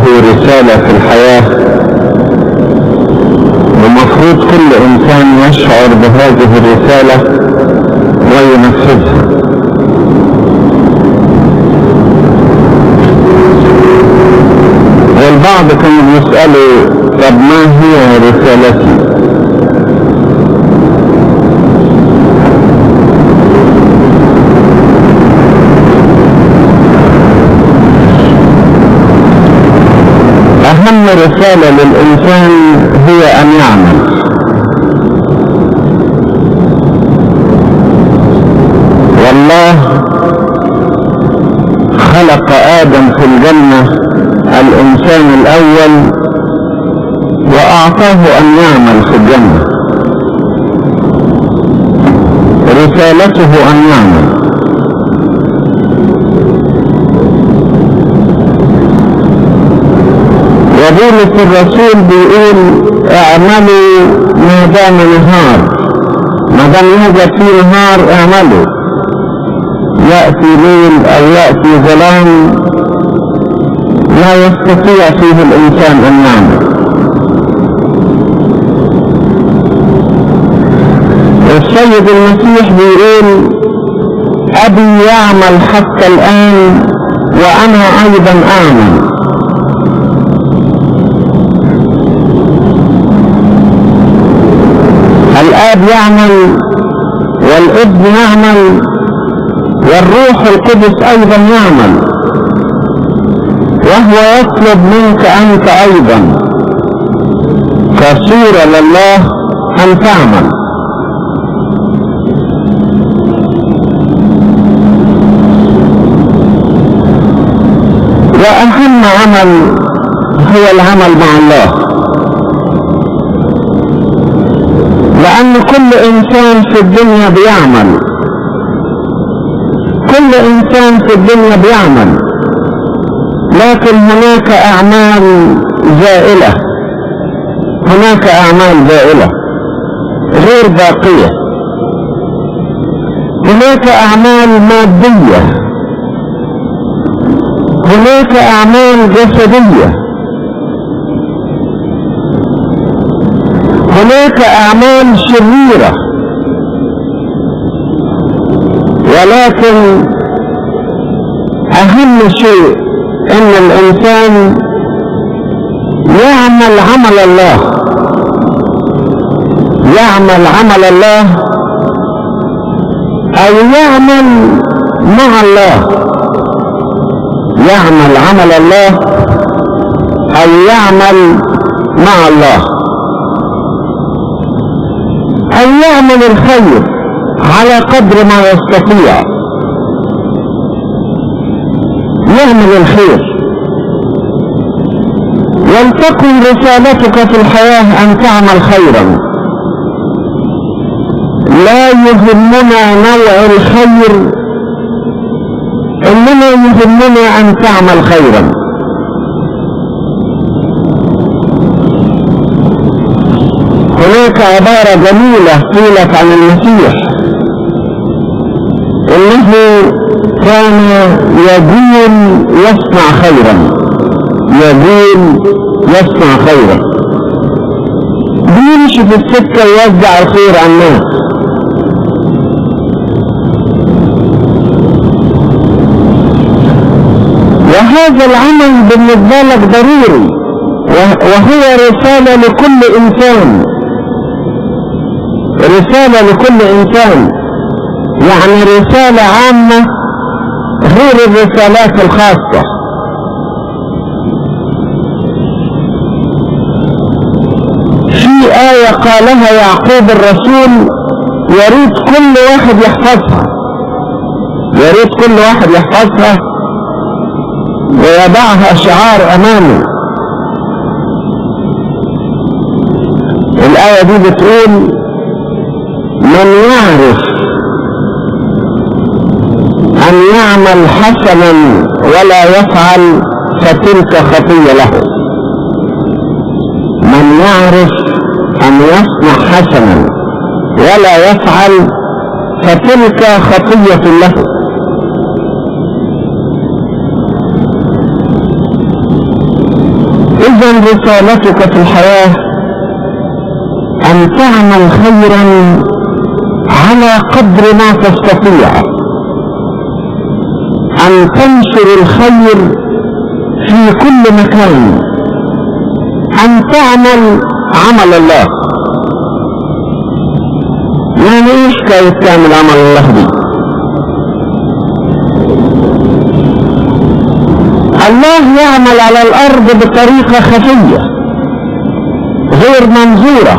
رسالة في الحياة، ومفروض كل إنسان يشعر بهذه الرسالة وينفذها. والبعض كانوا يسألوا طب ما هي رسالتي؟ أهم رسالة للإنسان هي أن يعمل. والله خلق آدم في الجنة الإنسان الأول وأعطاه أن يعمل في الجنة. رسالته أن يعمل. وبولس الرسول بيقول اعملوا ما دام نهار، ما دام يوجد فيه نهار اعملوا. يأتي ليل او يأتي ظلام لا يستطيع فيه الانسان ان يعمل. السيد المسيح بيقول ابي يعمل حتى الان وانا ايضا اعمل. الآب يعمل والابن يعمل والروح القدس أيضا يعمل، وهو يطلب منك أنت أيضا كصورة لله أن تعمل. وأهم عمل هو العمل مع الله، لأن كل إنسان في الدنيا بيعمل، كل إنسان في الدنيا بيعمل، لكن هناك أعمال زائلة، هناك أعمال زائلة غير باقية، هناك أعمال مادية، هناك أعمال جسدية، هناك أعمال شريرة. ولكن أهم شيء أن الإنسان يعمل عمل الله، يعمل عمل الله أو يعمل مع الله، يعمل عمل الله أو يعمل مع الله، أن يعمل الخير على قدر ما يستطيع، يعمل الخير. ولتكن رسالتك في الحياة أن تعمل خيرا. لا يهمنا نوع الخير، إنما يهمنا أن تعمل خيرا. هناك عبارة جميلة قيلت عن المسيح انه كان يقول يصنع خيرا، يقول يصنع خيرا، بيمشي في السكة يوزع الخير على الناس. وهذا العمل بالنسبة لك ضروري، وهو رسالة لكل إنسان، رسالة لكل إنسان، يعني رسالة عامة غير الرسالات الخاصة. في آية قالها يعقوب الرسول يريد كل واحد يحفظها، يريد كل واحد يحفظها ويضعها شعار أمامه. الآية دي بتقول من يعرف أن يعمل حسنا ولا يفعل فتلك خطية له. من يعرف أن يصنع حسنا ولا يفعل فتلك خطية له. إذا رسالتك في الحياة أن تعمل خيرا على قدر ما تستطيع، أن تنشر الخير في كل مكان، أن تعمل عمل الله. يعني إيش كيف تعمل عمل الله دي؟ الله يعمل على الأرض بطريقة خفية غير منظورة،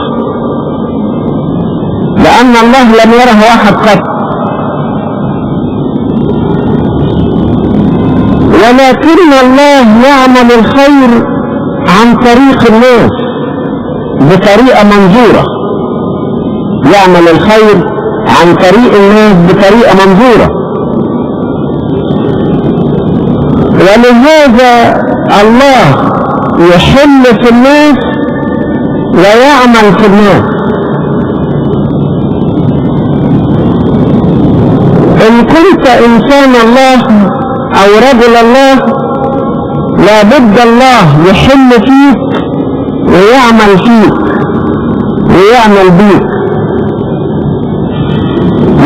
لأن الله لم يره واحد قط، ولكن الله يعمل الخير عن طريق الناس بطريقة منظورة. يعمل الخير عن طريق الناس بطريقة منظورة، ولهذا الله يحل في الناس ويعمل في الناس. إن كنت إنسان الله أو رجل الله، لابد الله يحل فيك ويعمل فيك ويعمل بيك،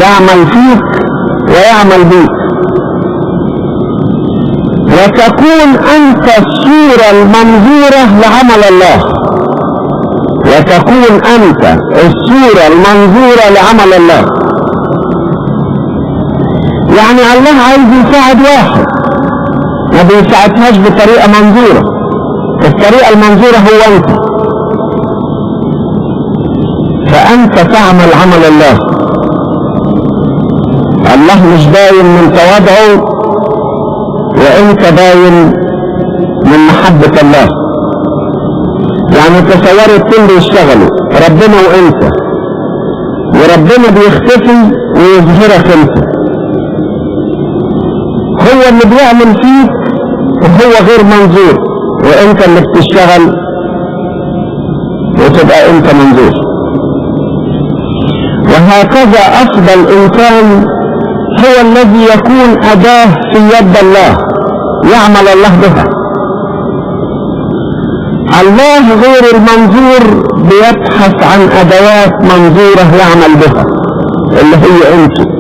يعمل فيك ويعمل بيك، وتكون أنت الصورة المنظورة لعمل الله، وتكون أنت الصورة المنظورة لعمل الله. يعني الله عايز يساعد واحد، ما بيساعدهاش بطريقة منظورة. الطريقة المنظورة هو أنت، فأنت تعمل عمل الله. الله مش باين من تواضعه وانت باين من محبة الله. يعني تصوروا الاتنين بيشتغلوا، ربنا وانت، وربنا بيختفي ويظهرك انت. هو اللي بيعمل فيك وهو غير منظور، وانت اللي بتشتغل وتبقى انت منظور. وهكذا افضل انسان هو الذي يكون أداة في يد الله يعمل الله بها. الله غير المنظور بيبحث عن أدوات منظورة يعمل بها، اللي هي أنت.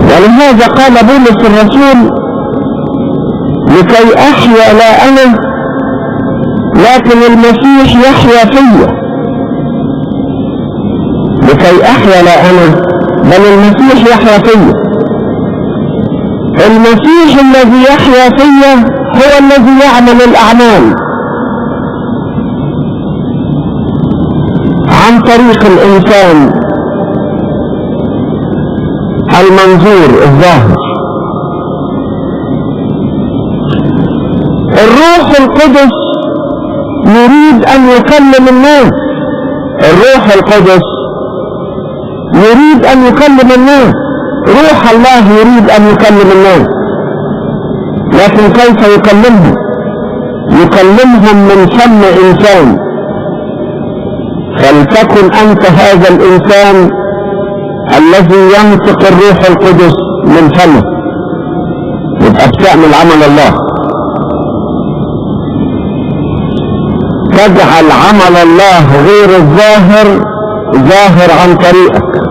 ولهذا قال بولس الرسول: لكي أحيا لا أنا لكن المسيح يحيا فيا. لكي أحيا لا أنا بل المسيح يحيا فيا. المسيح الذي يحيا فيا هو الذي يعمل الأعمال عن طريق الإنسان المنظور الظاهر. الروح القدس يريد أن يكلم الناس. الروح القدس يريد أن يكلم الناس. روح الله يريد أن يكلم الناس، لكن كيف يكلمهم؟ يكلمهم من فم إنسان. فلتكن أنت هذا الإنسان الذي ينطق الروح القدس من فمه، يبقى بتعمل عمل الله. تجعل عمل الله غير الظاهر ظاهر عن طريقك.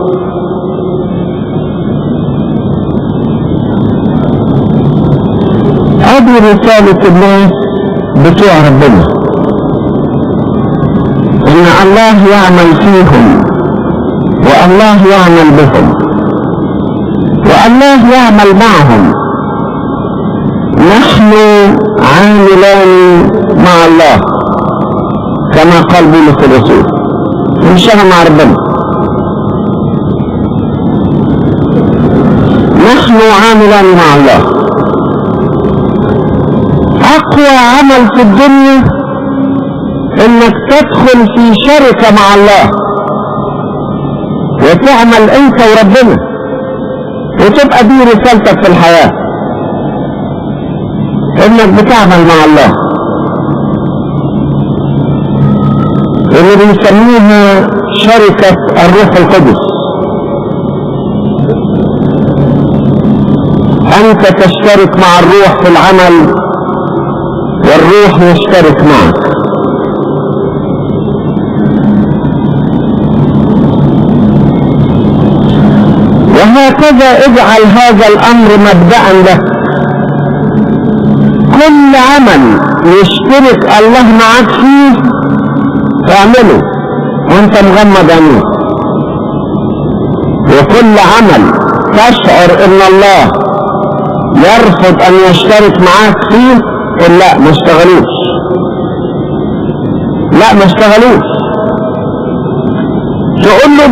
هذه رسالة الناس بتوع ربنا، ان الله يعمل فيهم والله يعمل بهم والله يعمل معهم. نحن عاملان مع الله كما قال بولس الرسول، نشتغل مع ربنا. نحن عاملان مع الله. أقوى عمل في الدنيا إنك تدخل في شركة مع الله وتعمل أنت وربنا، وتبقى دي رسالتك في الحياة، إنك بتعمل مع الله، اللي بنسميها شركة الروح القدس. أنت تشترك مع الروح في العمل والروح يشترك معك. وهكذا اجعل هذا الأمر مبدأ لك. كل عمل يشترك الله معك فيه اعمله وانت مغمض عينيك، وكل عمل تشعر ان الله يرفض ان يشترك معك فيه قل لا ما اشتغلوش، لا ما اشتغلوش. تقول له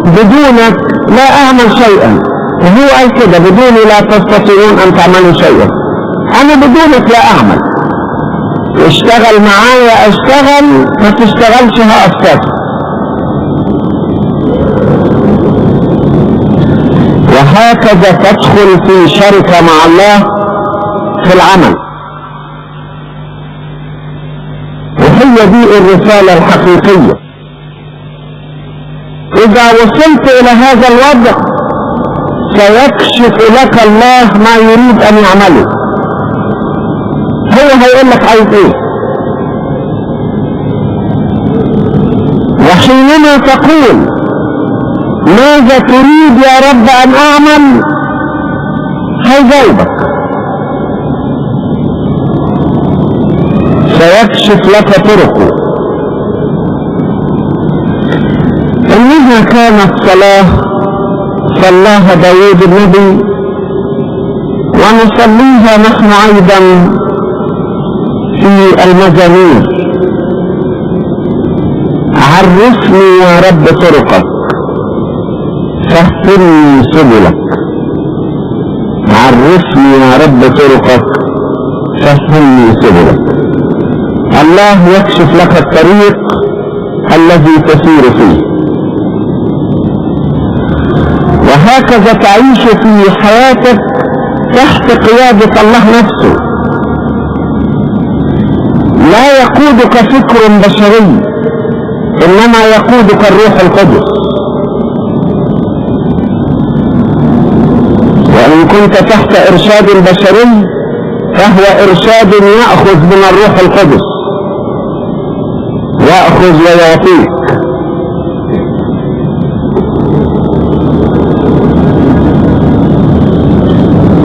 بدونك لا اعمل شيئا، وهو قال كده بدوني لا تستطيعون ان تعملوا شيئا. انا بدونك لا اعمل، اشتغل معايا اشتغل، ما تشتغلش هأفسد. وهكذا تدخل في شركة مع الله في العمل، وهي دي الرسالة الحقيقية. إذا وصلت إلى هذا الوضع سيكشف لك الله ما يريد أن يعمله. هو هيقول لك عايز ايه، وحينما تقول ماذا تريد يا رب أن أعمل هيجاوبك، سيكشف لك طرقه. إنها كانت صلاة صلاها داود النبي، ونصليها نحن أيضا في المزامير. عرفني يا رب طرقك فاهدني سبلك. عرفني يا رب طرقك فاهدني سبلك. الله يكشف لك الطريق الذي تسير فيه، وهكذا تعيش في حياتك تحت قيادة الله نفسه. لا يقودك فكر بشري، إنما يقودك الروح القدس. وإن كنت تحت إرشاد بشري فهو إرشاد يأخذ من الروح القدس، يأخذ ويعطيك.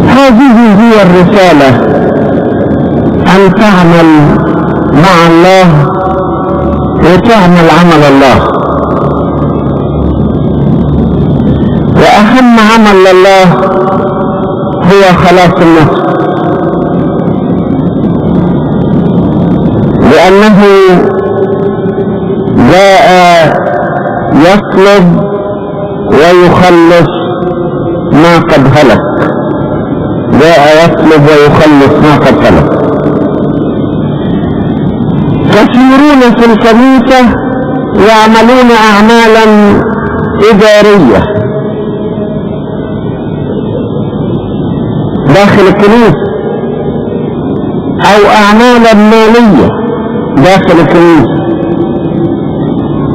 هذه هي الرسالة، أن تعمل مع الله وتعمل عمل الله. وأهم عمل لله هو خلاص النفس، لأنه جاء يطلب ويخلص ما قد هلك. جاء يطلب ويخلص ما قد هلك. كثيرون في الكنيسة يعملون أعمالا إدارية داخل الكنيسة، أو أعمالا مالية داخل الكنيسة،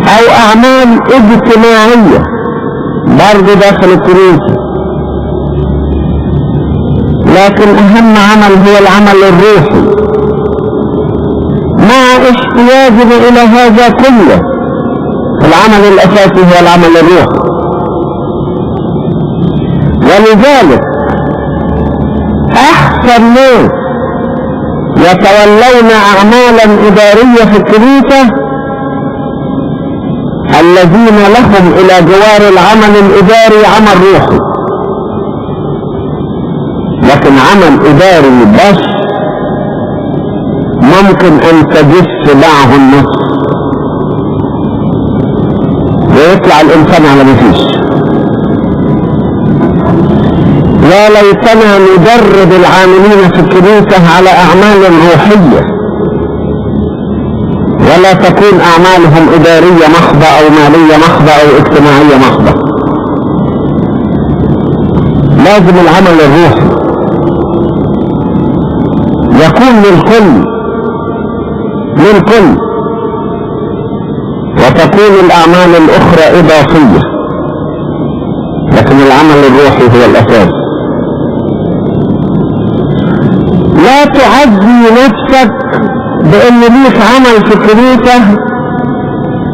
أو أعمال اجتماعية برضه داخل الكنيسة. لكن أهم عمل هو العمل الروحي، مع احتياجنا إلى هذا كله. العمل الأساسي هو العمل الروحي. ولذلك أحسن ناس يتولون أعمالا إدارية في الكنيسة الذين لهم إلى جوار العمل الإداري عمل روحي. لكن عمل إداري بس ممكن أن تجس معه النفس ويطلع الإنسان على مفيش. يا ليتنا ندرب العاملين في الكنيسة على أعمال روحية، ولا تكون أعمالهم إدارية محضة أو مالية محضة أو اجتماعية محضة. لازم العمل الروحي يكون للكل، وتكون الأعمال الأخرى إضافية، لكن العمل الروحي هو الأساس. لا تعزي نفسك بان ليك عمل في الكنيسة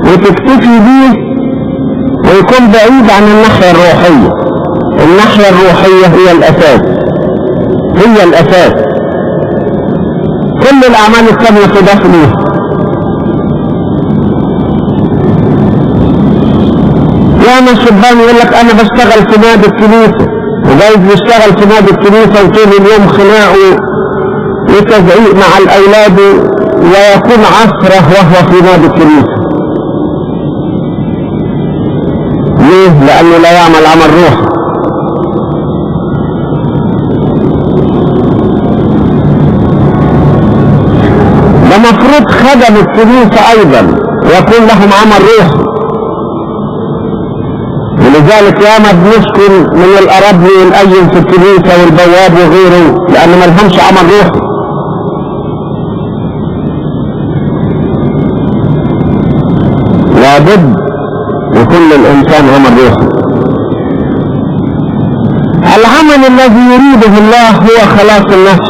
وتكتفي بيه ويكون بعيد عن الناحية الروحية. الناحية الروحية هي الاساس، هي الاساس. كل الاعمال التانية تضاف ليها. ياما الشبان يقول لك انا بشتغل في نادي الكنيسة، وجايز يشتغل في نادي الكنيسة وطول اليوم خناق وتزعيق مع الاولاد ويكون عصره وهو في نادي الكنيسة. ليه؟ لانه لا يعمل عمل روحي. ده مفروض خدم الكنيسة ايضا يكون لهم عمل روحي. ولذلك ياما بنشكر من الارابي والايم في الكنيسة والبواب وغيره لان ما لهمش عمل روحي. لابد لكل الانسان عمل روحي. العمل الذي يريده الله هو خلاص النفس.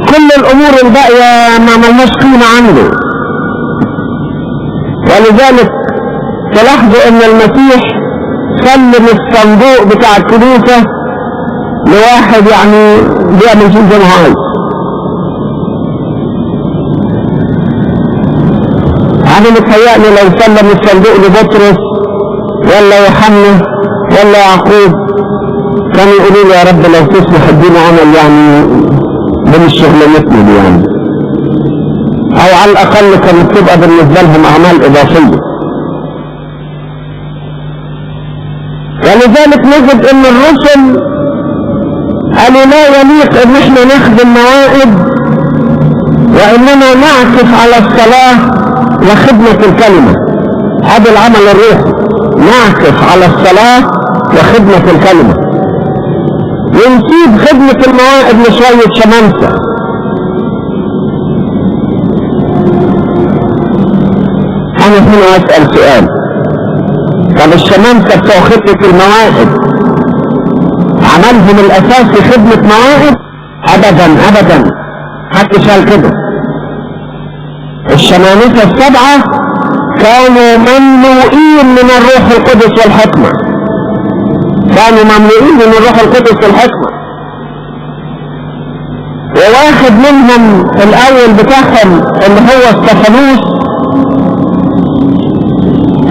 كل الامور الباقية ما ملهاش قيمة عنده. ولذلك تلاحظوا ان المسيح سلم الصندوق بتاع الكنيسة لواحد يعني بيعمل فيه زي ما هو عايز. انا متهيألي لو سلم الصندوق لبطرس ولا يوحنا ولا يعقوب كانوا يقولوا له يا رب لو تسمح ادينا عمل يعني من شغلانتنا دي يعني، او على الاقل كانت تبقى بالنسبة لهم اعمال اضافية. ولذلك نجد ان الرسل قالوا لا يليق ان احنا نخدم موائد واننا نعكف على الصلاة وخدمة الكلمة. هذا العمل الروحي، نعكف على الصلاة وخدمة الكلمة، ونسيب خدمة الموائد لشوية شمامسة. انا هنا اسأل سؤال، طب الشمامسة بتوع خدمة المواهب عملهم الاساسي خدمة مواهب؟ ابدا ابدا، محدش قال كده. الشمامسة السبعة كانوا مملوئين من الروح القدس والحكمة، كانوا مملوئين من الروح القدس والحكمة. وواحد منهم الاول بتاعهم اللي هو استفانوس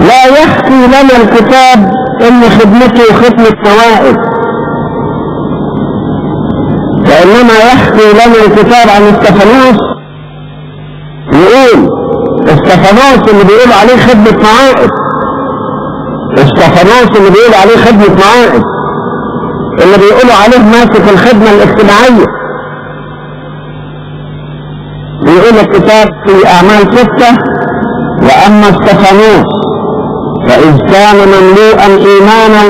لا يحكي لنا الكتاب ان خدمته خدمة موائد، وانما يحكي لنا الكتاب عن استفانوس يقول استفانوس اللي بيقول عليه خدمة موائد، استفانوس اللي بيقول عليه خدمة موائد، اللي بيقولوا عليه ماسك الخدمة الاجتماعية. بيقول الكتاب في اعمال 6 واما استفانوس فإذ كان مملوءا إيمانا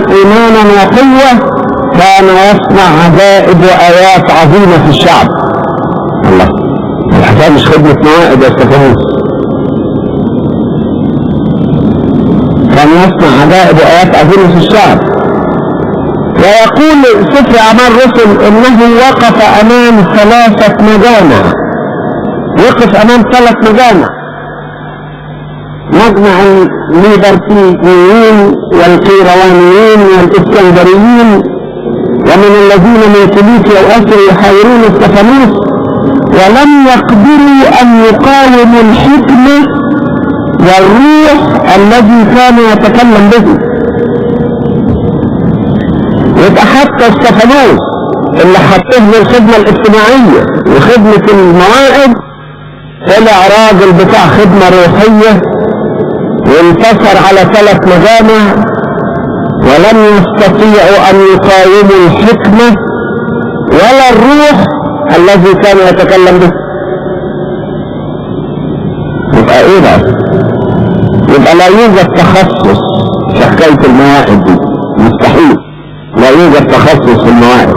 وقوة كان يصنع عجائب وآيات عظيمة في الشعب. الله، الحكاية مش خدمة موائد يا استفانوس، كان يصنع عجائب وآيات عظيمة في الشعب. ويقول سفر أعمال الرسل إنه وقف أمام 3 مجامع، وقف أمام 3 مجامع، مجمع الليبرتيين والقيروانيين والاسكندريين ومن الذين من كليسيا وأسر يحاورون استفانوس، ولم يقدروا أن يقاوموا الحكمة والروح الذي كان يتكلم به. يبقى حتى استفانوس اللي حطيه للخدمة الاجتماعية وخدمة المواعظ طلع راجل بتاع خدمة روحية وانتصر على 3 مجامع، ولم يستطيعوا ان يقاوموا الحكمة ولا الروح الذي كان يتكلم به. يبقى ايه بقى؟ يبقى لا يوجد تخصص في حكاية المواعظ دي، مستحيل لا يوجد تخصص في المواعظ.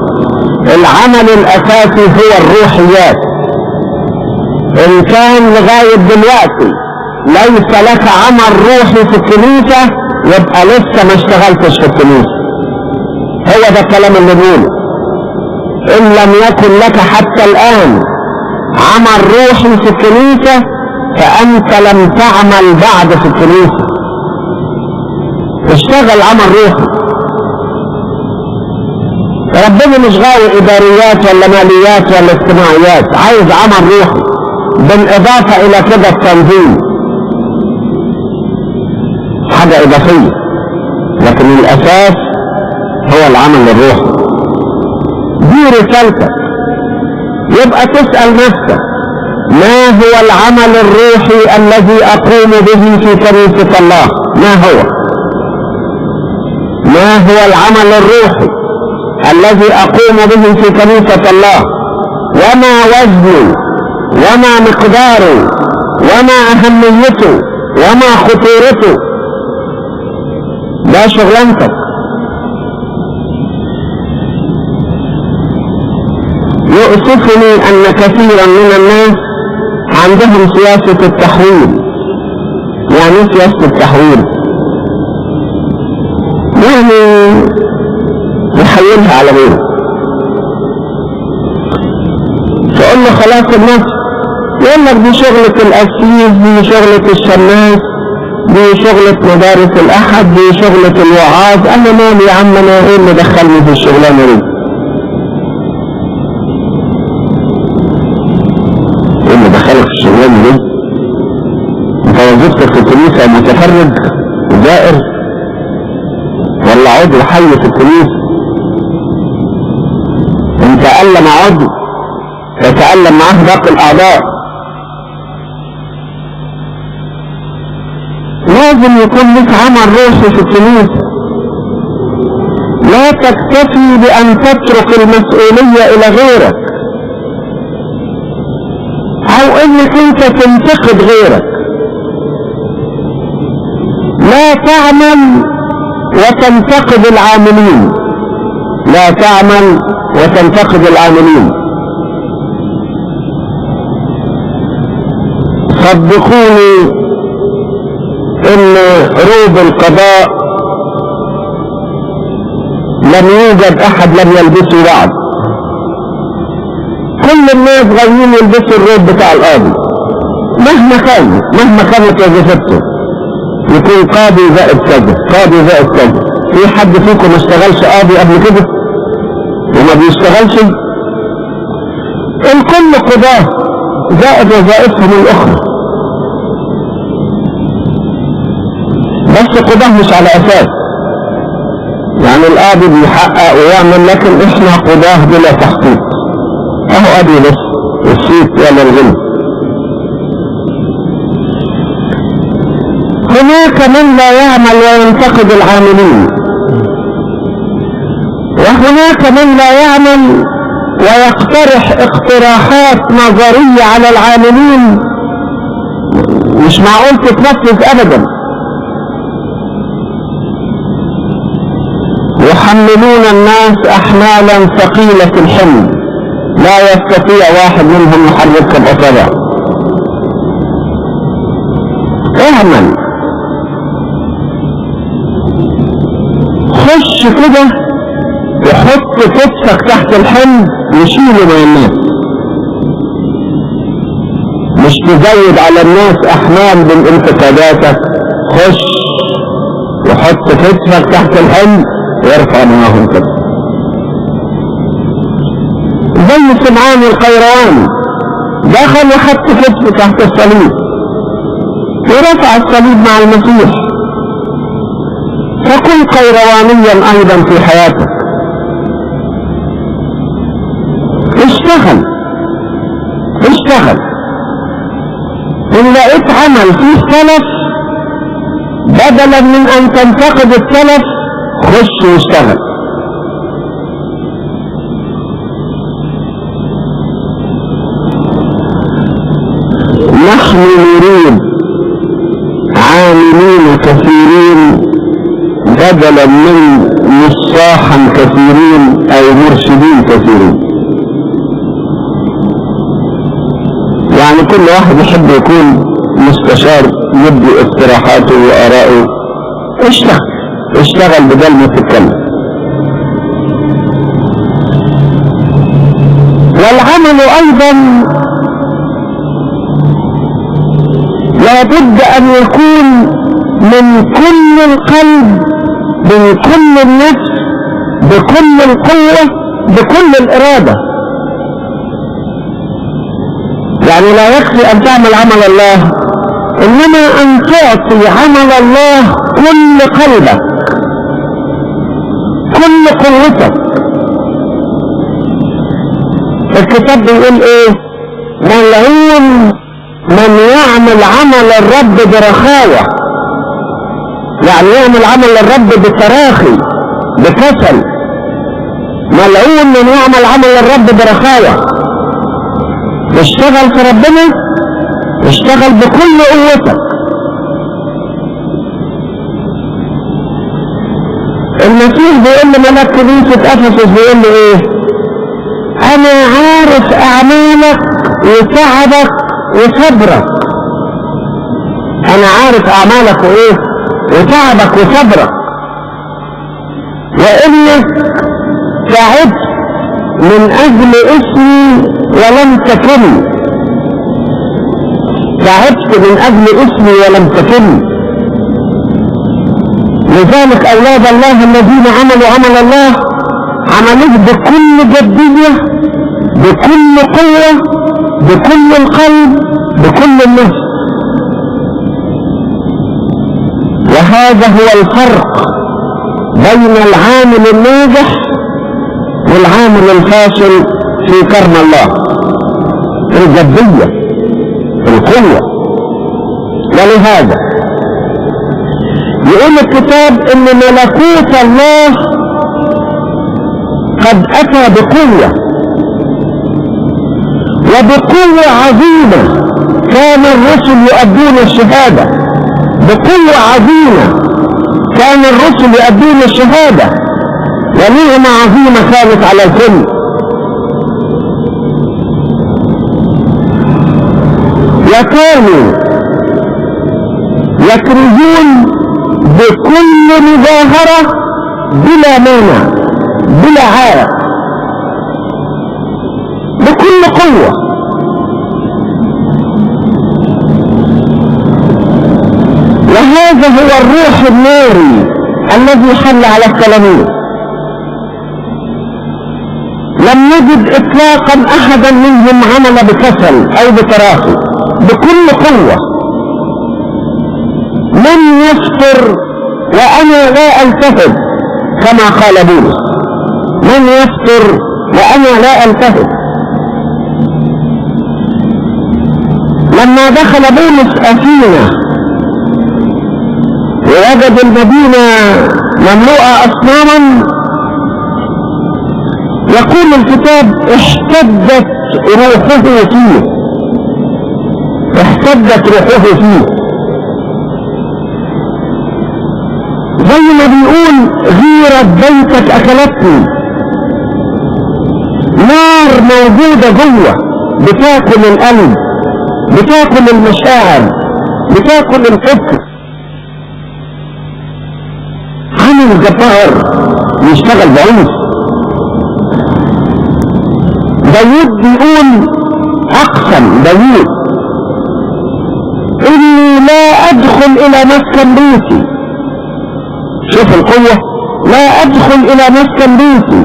العمل الاساسي هو الروحيات. ان كان لغاية دلوقتي ليس لك عمل روحي في الكنيسة يبقى لسه ما اشتغلتش في الكنيسة. هو ده الكلام اللي بنقوله. إن لم يكن لك حتى الآن عمل روحي في الكنيسة فأنت لم تعمل بعد في الكنيسة. اشتغل عمل روحي. ربنا مش غاوي إداريات ولا ماليات ولا اجتماعيات، عايز عمل روحي بالإضافة إلى كده التنظيم، حاجة إضافية، لكن الأساس هو العمل الروحي. دي رسالتك. يبقى تسأل نفسك ما هو العمل الروحي الذي أقوم به في كنيسة الله؟ ما هو العمل الروحي الذي أقوم به في كنيسة الله؟ وما وزنه وما مقداره وما أهميته وما خطورته؟ ده شغلانتك. يؤسفني أن كثيرا من الناس عندهم سياسة التحويل. يعني سياسة التحويل يعني يحولها على غيره، تقول له خلاص الناس، يقول لك دي شغلة الأسيس، دي شغلة الشماس، دي شغلة مدارس الأحد، دي شغلة الوعاظ. أنا مالي يا عم، أنا إيه اللي دخلني في الشغلانة دي؟ إيه اللي دخلك في الشغلانة دي؟ أنت وظيفتك في الكنيسة متفرج زائر ولا عضو حي في الكنيسة؟ إن تألم عضو يتألم معاه باقي الأعضاء. لازم يكون لك عمل روحي في الكنيسة. لا تكتفي بأن تترك المسؤولية إلى غيرك أو إنك أنت تنتقد غيرك. لا تعمل وتنتقد العاملين، لا تعمل وتنتقد العاملين. صدقوني إن روب القضاء لم يوجد أحد لم يلبسه بعد. كل الناس غاويين يلبسوا الروب بتاع القاضي مهما كانت وظيفته. يكون قاضي زائد كذا، قاضي زائد كذا. في حد فيكم ما اشتغلش قاضي قبل كده وما بيشتغلش؟ الكل قضاة زائد وظائفهم الأخرى، بس قضاة مش على أساس. يعني القاضي بيحقق ويعمل، لكن احنا قضاة بلا تحقيق. اهو قاضي بس الصيت ولا الغنى. هناك من لا يعمل وينتقد العاملين، وهناك من لا يعمل ويقترح اقتراحات نظرية على العاملين مش معقول تتنفذ أبدا. يحملون الناس أحمالا ثقيلة الحمل لا يستطيع واحد منهم يحركها بأصابعه. اعمل، خش كده وحط كتفك تحت الحمل وشيله من الناس، مش تزود على الناس أحمال بالانتقاداتك. خش وحط كتفك تحت الحمل وارفع معاهم كده، زي سمعان القيرواني دخل وحط كتفه تحت الصليب ورفع الصليب مع المسيح. فكن قيروانيا ايضا في حياتك. اشتغل. ان لقيت عمل فيه سلف بدلا من ان تنتقد السلف، خش واشتغل. نحن نريد عاملين كثيرين بدلا من نصاحا كثيرين او مرشدين كثيرين. يعني كل واحد يحب يكون مستشار يبدي اقتراحاته وآراءه. اشتغل بدل ما تتكلم. العمل أيضا لابد أن يكون من كل القلب، من كل النفس، بكل القوة، بكل الإرادة. يعني لا يكفي أن تعمل عمل الله، إنما أن تعطي عمل الله كل قلبك، كل قوتك. الكتاب بيقول إيه؟ ملعون من يعمل عمل الرب برخاوة، يعني يعمل عمل الرب بتراخي، بكسل. ملعون من يعمل عمل الرب برخاوة. اشتغل في ربنا، اشتغل بكل قوتك. المسيح بيقول لملاك كنيسة افسس، بيقول له ايه؟ انا عارف اعمالك وتعبك وصبرك. انا عارف اعمالك وايه؟ وتعبك وصبرك، وانك تعبت من اجل اسمي ولم تكن. تعبت من اجل اسمي ولم تكن. لذلك اولاد الله الذين عملوا عمل الله عملوه بكل جدية، بكل قوة، بكل القلب، بكل النفس. وهذا هو الفرق بين العامل الناجح والعامل الفاشل في كرم الله. الجدية، القوة. ولهذا يقول الكتاب ان ملكوت الله قد اتى بقوة، وبقوة عظيمة كان الرسل يؤدون الشهادة. بقوة عظيمة كان الرسل يؤدون الشهادة، ونعمة عظيمة كانت على الكل. وكانوا يكرزون بكل مظاهرة بلا مانع، بلا عائق، بكل قوة. وهذا هو الروح الناري الذي حل على التلاميذ. لم نجد اطلاقا احدا منهم عمل بكسل او بتراخي، بكل قوة. من يفطر وانا لا التفت، كما قال بولس. من يفطر وانا لا التفت. لما دخل بولس اثينا ووجد المدينة مملوءة اصناما، يقول الكتاب احتدت روحه فيه. احتدت روحه فيه، زي ما بيقول غيرة بيتك اكلتني. نار موجودة جوه بتاكل القلب، بتاكل المشاعر، بتاكل الفكر. عمل جبار يشتغل بعنف. داود بيقول، اقسم داود اني لا ادخل الى مسكن بيتي. شوف القوة. لا ادخل الى مسكن بيتي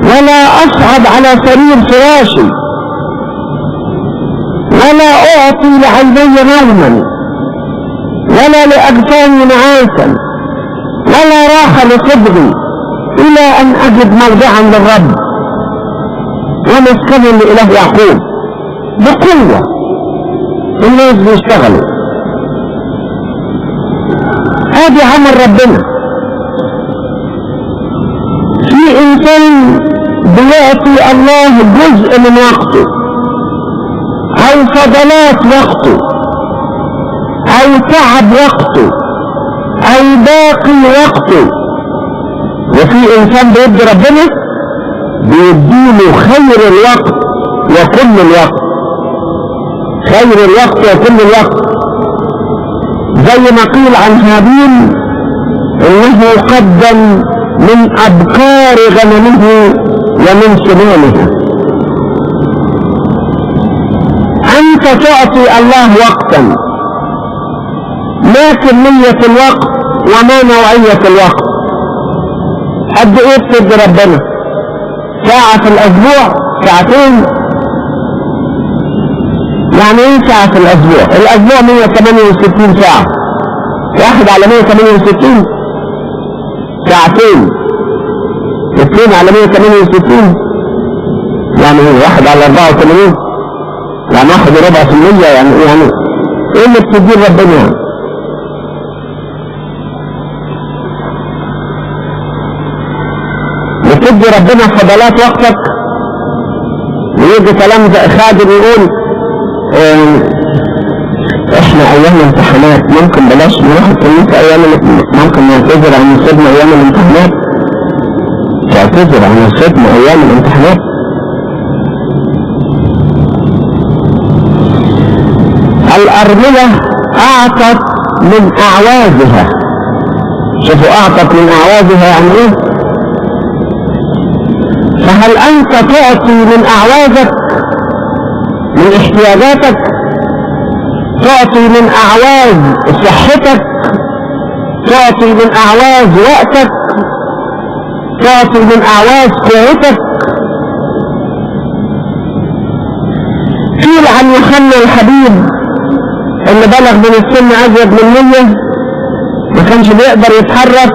ولا اصعد على سرير فراشي ولا اعطي لعيني نوما ولا لاجفاني نعاسا ولا راحة لصدغي الى ان اجد موضعا للرب ومسكنا لإله يعقوب. بقوة الناس بيشتغلوا. هذه عمل ربنا. في انسان بيعطي الله جزء من وقته او فضلات وقته او تعب وقته او باقي وقته، وفي انسان بيدي ربنا بيديله خير الوقت وكل الوقت. خير الوقت وكل الوقت، زي ما قيل عن هابيل انه قدم من ابكار غنمه ومن سنانها. أنت تعطي الله وقتا، ما كمية الوقت وما نوعية الوقت. قد ايه بتدي ربنا؟ ساعة في الأسبوع؟ ساعتين؟ يعني ايه ساعة في الأسبوع؟ الأسبوع 168 ساعة، واحد على 168 ساعتين، 2 على 168 يعني ايه؟ 1 على 84 يعني 1.4%. يعني ايه اللي بتديه ربنا يعني؟ بتدي ربنا فضلات وقتك. ويجي كلام خادم يقول احنا ايام الامتحانات ممكن بلاش نروح الكنيسة ايام، ممكن نعتذر عن الخدمة ايام الامتحانات. تعتذر عن الخدمة ايام الامتحانات؟ الأرملة أعطت من أعوازها. شوفوا أعطت من أعوازها يعني إيه؟ فهل أنت تعطي من أعوازك، من احتياجاتك؟ تعطي من أعواز صحتك؟ تعطي من أعواز وقتك؟ تعطي من أعواز قوتك؟ قيل عن يوحنا الحبيب اللي بلغ من السن أزيد من 100 ما كانش بيقدر يتحرك،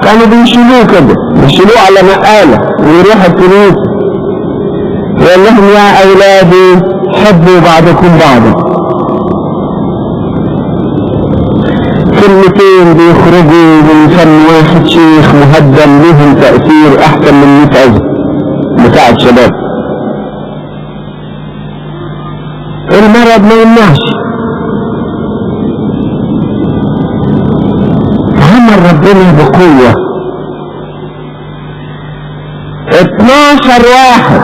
كانوا بيشيلوه كده، بيشيلوه على نقالة ويروح الكنيسة يقول لهم يا أولادي حبوا بعضكم بعضا. كلمتين بيخرجوا من فم واحد شيخ مهدم لهم تأثير أحسن من 100 عزم بتاع الشباب. المرض ما يمنعش، عمل ربنا بقوة. 12 واحد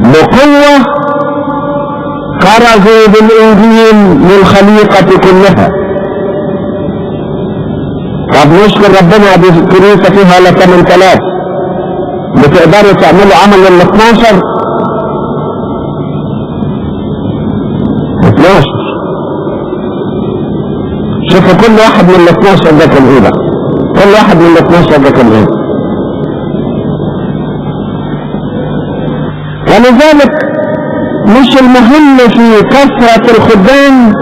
بقوة كرزوا بالإنجيل للخليقة كلها. طب نشكر ربنا دي الكنيسة فيها ل 8000، بتقدروا تعملوا عمل ال 12؟ 12. شوفوا كل واحد من ال 12 ده كان ايه بقى؟ كل واحد من ال 12 ده كان ايه؟ ولذلك مش المهم في كثرة الخدام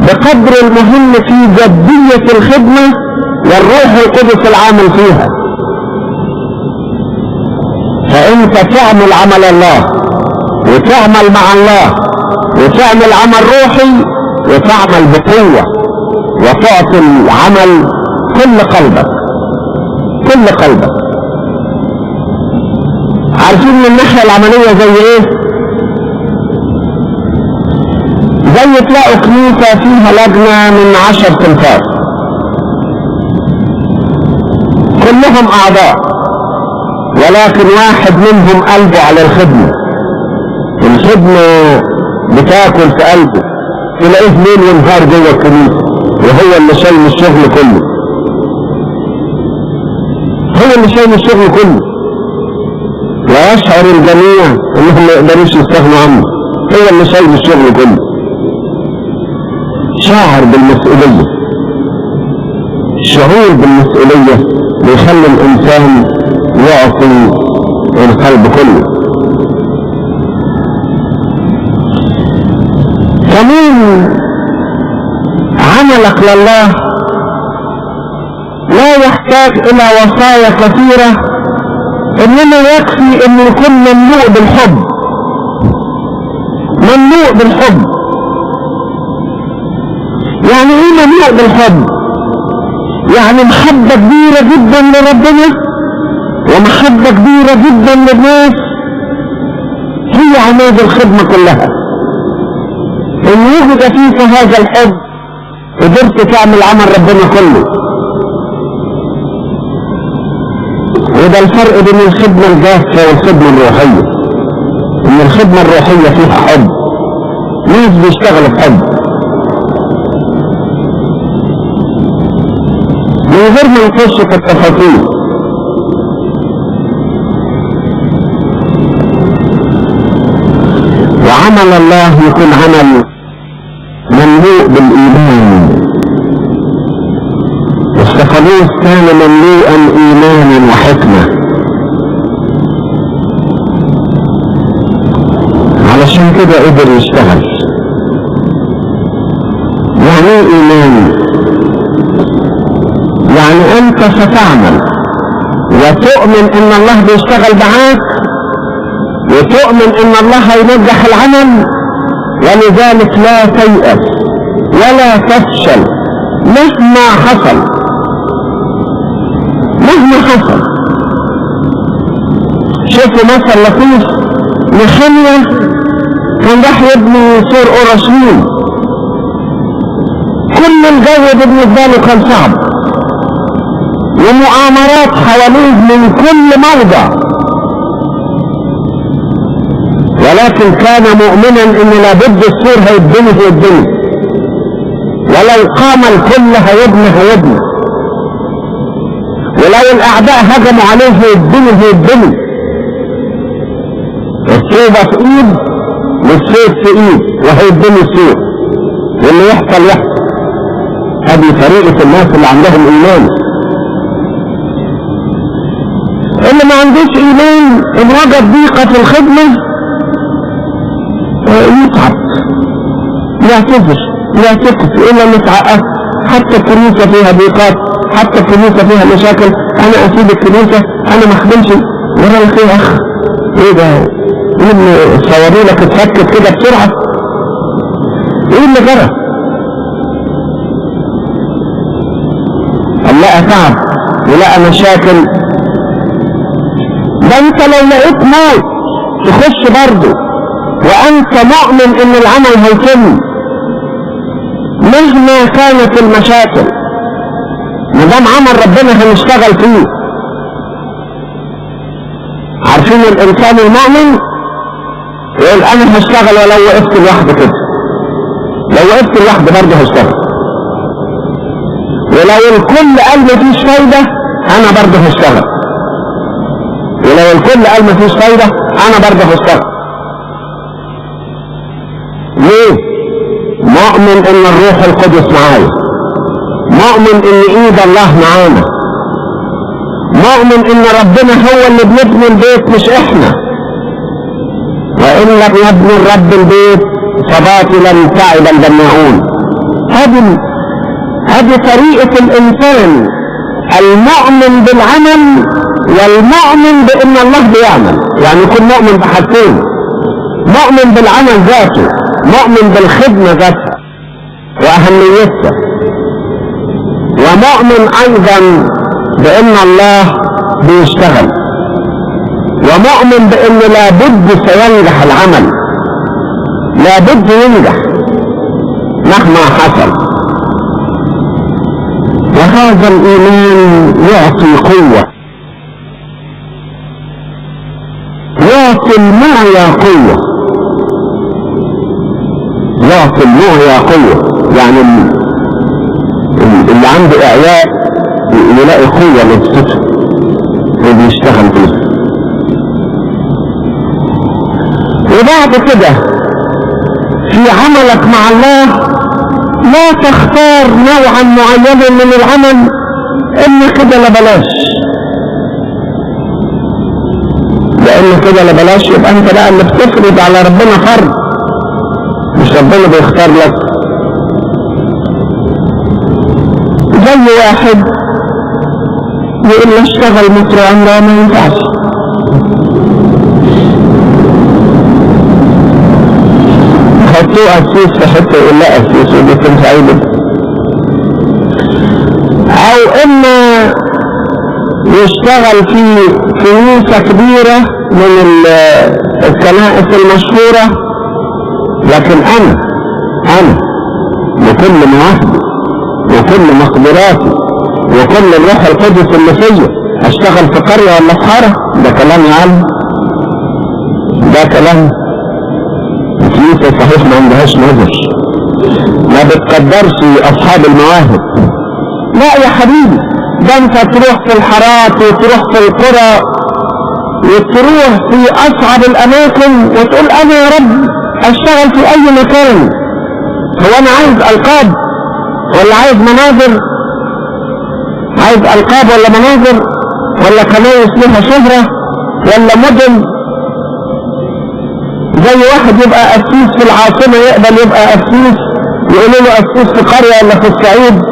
بقدر المهم في جدية الخدمة والروح القدس العامل فيها. فانت تعمل عمل الله وتعمل مع الله وتعمل عمل روحي وتعمل بقوة وتعطي العمل كل قلبك، كل قلبك. عارفين من الناحية العملية زي ايه؟ زي تلاقوا كنيسة فيها لجنة من 10 تنفار كلهم اعضاء، ولكن واحد منهم قلبه على الخدمة، الخدمة بتاكل في قلبه، تلاقيه ليل ونهار جوه الكنيسة وهو اللي شايل الشغل كله، هو اللي شايل الشغل كله، ويشعر الجميع انهم ما يقدروش يستغنوا عنه، هو اللي شايل الشغل كله. شاعر بالمسؤولية. الشعور بالمسؤولية بيخلي الانسان يعطي القلب كله. كمان عملك لله لا يحتاج الى وصايا كثيرة، انما يكفي ان يكون مملوء بالحب، مملوء بالحب. يعني ايه مملوء بالحب؟ يعني محبة كبيرة جدا لربنا ومحبة كبيرة جدا للناس، هي عماد الخدمة كلها. ان وجد فيك هذا الحب قدرت تعمل عمل ربنا كله. وده الفرق بين الخدمة الجافة والخدمة الروحية، ان الخدمة الروحية فيها حب، ناس بيشتغلوا بحب. من غير ما نخش في التفاصيل، عمل الله يكون عمل مملوء بالإيمان. استفانوس كان مملوءا إيمانا وحكمة، علشان كده قدر يشتغل. يعني ايه إيمان؟ يعني أنت ستعمل وتؤمن إن الله بيشتغل معاك، وتؤمن إن الله هينجح العمل، ولذلك لا تيأس ولا تفشل مهما حصل. مهما حصل. شوفوا مثل لطيف، نحمية كان راح يبني سور أورشليم، كل الجو بالنسبة له كان صعب، ومؤامرات حواليه من كل موضع، ولكن كان مؤمنا ان لابد السور هيتبني، ولو قام الكل هيبني، ولو الاعداء هجموا عليه هيتبني. الطوبة في ايد والسيف في ايد وهيتبني السور، واللي يحصل. هذه طريقة الناس اللي عندهم ايمان. اللي ما عندوش ايمان ان وجد ضيقة في الخدمة يتعب، يعتذر، يعتقد، يقول انا متعقد، حتى الكنيسة فيها ضيقات، حتى الكنيسة فيها مشاكل، انا اسيب الكنيسة، انا ما اخدمش. ورا لك يا اخ، ايه ده؟ ايه اللي صوروا لك اتفكت كده بسرعة؟ ايه اللي جرى؟ لقى تعب ولقى مشاكل. ده انت لو لقيت موت تخش برضه وانت مؤمن ان العمل هيتم مهما كانت المشاكل. مدام عمل ربنا هنشتغل فيه. عارفين الانسان المؤمن يقول انا هشتغل ولو وقفت لوحدي كده، لو وقفت لوحدي برضه هشتغل، ولو الكل قال مفيش فايدة انا برضه هشتغل، ولو الكل قال مفيش فايدة انا برضه هشتغل. ليه؟ مؤمن ان الروح القدس معايا، مؤمن ان ايد الله معانا، مؤمن ان ربنا هو اللي بنبني البيت مش احنا، وان لم يبني الرب البيت فباطلا تعب البناؤون. هذه طريقة الانسان المؤمن بالعمل والمؤمن بان الله بيعمل. يعني يكون مؤمن بحاجتين، مؤمن بالعمل ذاته، مؤمن بالخدمة ذاتها واهميتها، ومؤمن ايضا بان الله بيشتغل، ومؤمن بان لابد سينجح العمل، لابد ينجح مهما حصل. وهذا الايمان يعطي قوة، يعطي المعيا قوة، يعطي المعيا قوة. يعني اللي عنده اعياء يلاقي قوة لبسته وبيشتغل فيها. وبعد كده في عملك مع الله لا تختار نوعا معينا من العمل ان كده لا بلاش، لان كده لا بلاش يبقى انت بقى اللي بتفرض على ربنا فرض، مش ربنا بيختار لك. زي واحد يقول لي اشتغل متر عمره ما ينفعش، حطوه أسيس في حتة يقول لا أسيس وبيكون سعيد. أو إما يشتغل في كنيسة كبيرة من الكنائس المشهورة، لكن أنا بكل مواهبي وكل مقدراتي وكل الروح القدس اللي فيا أشتغل في قرية ولا في حارة؟ ده كلام يا عم، ده كلام. الكنيسة صحيح ما عندهاش نظر، ما بتقدرش اصحاب المواهب. لا يا حبيبي، ده انت تروح في الحارات وتروح في القرى وتروح في اصعب الاماكن وتقول انا يا رب اشتغل في اي مكان. هو انا عايز القاب ولا عايز مناظر؟ عايز القاب ولا مناظر ولا كنايس لها شهرة ولا مدن؟ زي واحد يبقى قسيس في العاصمة يقبل يبقى قسيس، يقولوا له قسيس في قرية ولا في الصعيد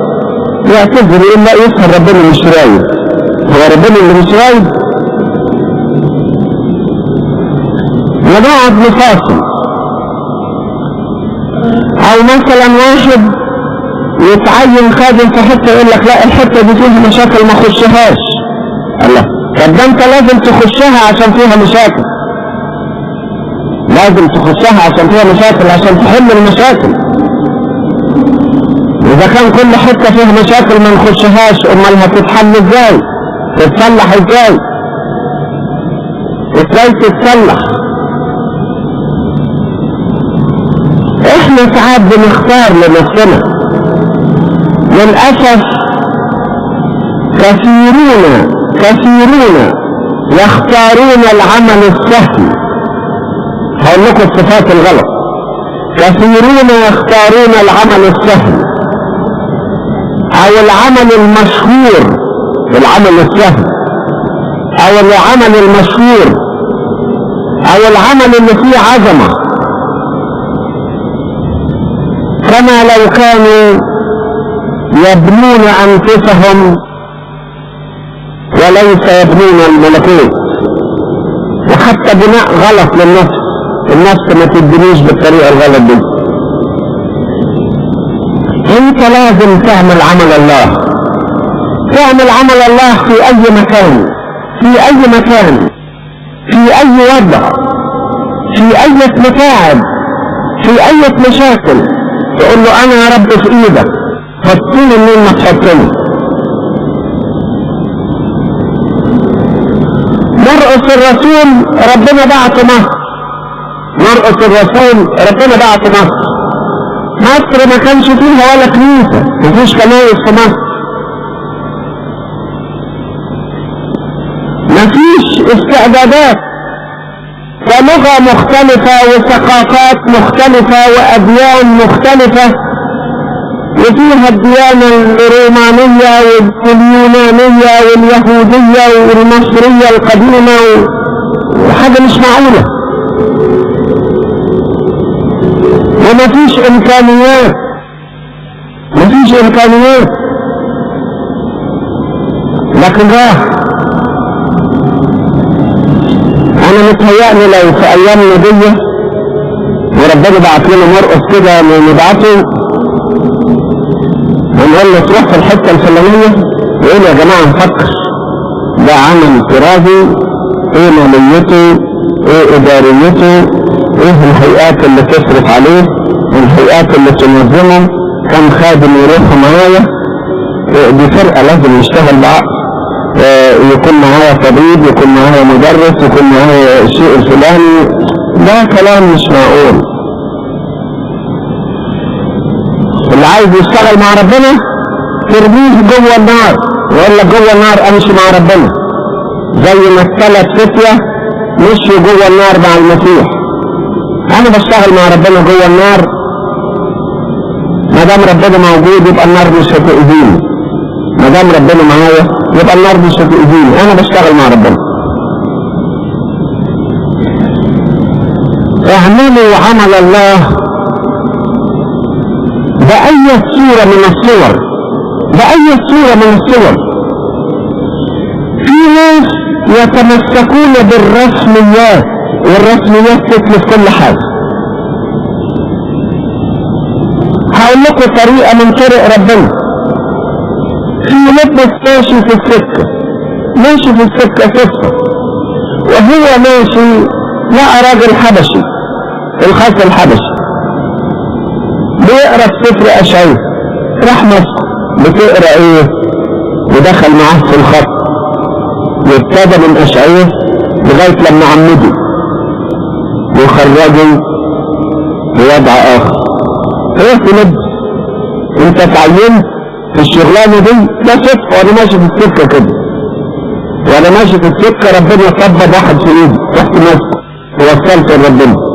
يعتذر يقول لا يسهر ربنا مش رايد. هو ربنا اللي مش رايد؟ ونقعد نفاصل. او مثلا واحد يتعين خادم في حته يقول لك لا الحته دي فيها مشاكل ما اخشهاش. الله، طب ده انت لازم تخشها عشان فيها مشاكل، لازم تخشها عشان فيها مشاكل عشان تحل المشاكل. اذا كان كل حته فيها مشاكل ما نخشهاش امال هتتحل ازاي؟ تتصلح ازاي؟ ازاي تتصلح؟ احنا ساعات بنختار لنفسنا للأسف. كثيرون يختارون العمل السهل. هقول لكم الصفات الغلط. كثيرون يختارون العمل السهل او العمل المشهور، العمل السهل او العمل المشهور او العمل اللي فيه عظمة، كما لو كانوا يبنون أنفسهم وليس يبنون الملكوت. وحتى بناء غلط للنفس، النفس ما تبنيش بالطريقة الغلط دي. انت لازم تعمل عمل الله، تعمل عمل الله في اي مكان، في اي مكان، في اي وضع، في اي متاعب، في اي مشاكل. تقول له انا يا رب في ايدك، حطيني منين ما تحطني. مرقس الرسول ربنا بعته مصر، مرقس الرسول ربنا بعته مصر. مصر ما كانش فيها ولا كنيسة، مفيش كنايس في مصر، مفيش استعدادات، ولغة مختلفة وثقافات مختلفة وأديان مختلفة، وفيها الديانة الرومانية واليونانية واليهودية والمصرية القديمة وحاجة مش معقولة. ومفيش إمكانيات، مفيش إمكانيات. لكن راح انا متهيألي لو في ايامنا دي وربنا بعت لنا مرقس كده نبعته ونقول له تروح في الحته الفلانيه يقول يا جماعه نفكر ده عمل تراثي، ايه ماليته، ايه اداريته، ايه الهيئات اللي تصرف عليه، الهيئات اللي تنظمه، كم خادم يروحوا معايا. دي فرقه لازم نشتغل بعقل، يكون معايا طبيب، يكون معايا مدرس، يكون معايا الشيء الفلاني. ده كلام مش معقول. اللي عايز يشتغل مع ربنا ترميه جوه النار، ولا جوه النار امشي مع ربنا. زي ما الثلاث فتية مشوا جوه النار مع المسيح. انا بشتغل مع ربنا جوه النار، ما دام ربنا موجود يبقى النار مش هتأذيني، ما دام ربنا معايا يبقى النار مش هتأذيني، انا بشتغل مع ربنا. اعملوا عمل الله بأي صورة من الصور، بأي صورة من الصور. في ناس يتمسكون بالرسميات، والرسميات تتلف كل حاجة. هقول لكم طريقة من طرق ربنا. في لبس ماشي في السكة، ماشي في السكة صفة، وهو ماشي لقى راجل حبشي، الخاص الحبشي بيقرأ سفر أشعياء، راح مسكه بتقرأ ايه؟ ودخل معاه في الخط، وابتدى من أشعياء لغاية لما عمده وخرجه بوضع آخر. ايه تلبس؟ انت تعينت في الشغلانة دي؟ ده صدق. وانا ماشي في السكة كده، وانا ماشي في السكة ربنا طبب واحد في ايدي، رحت ماسكه ووصلت لربنا.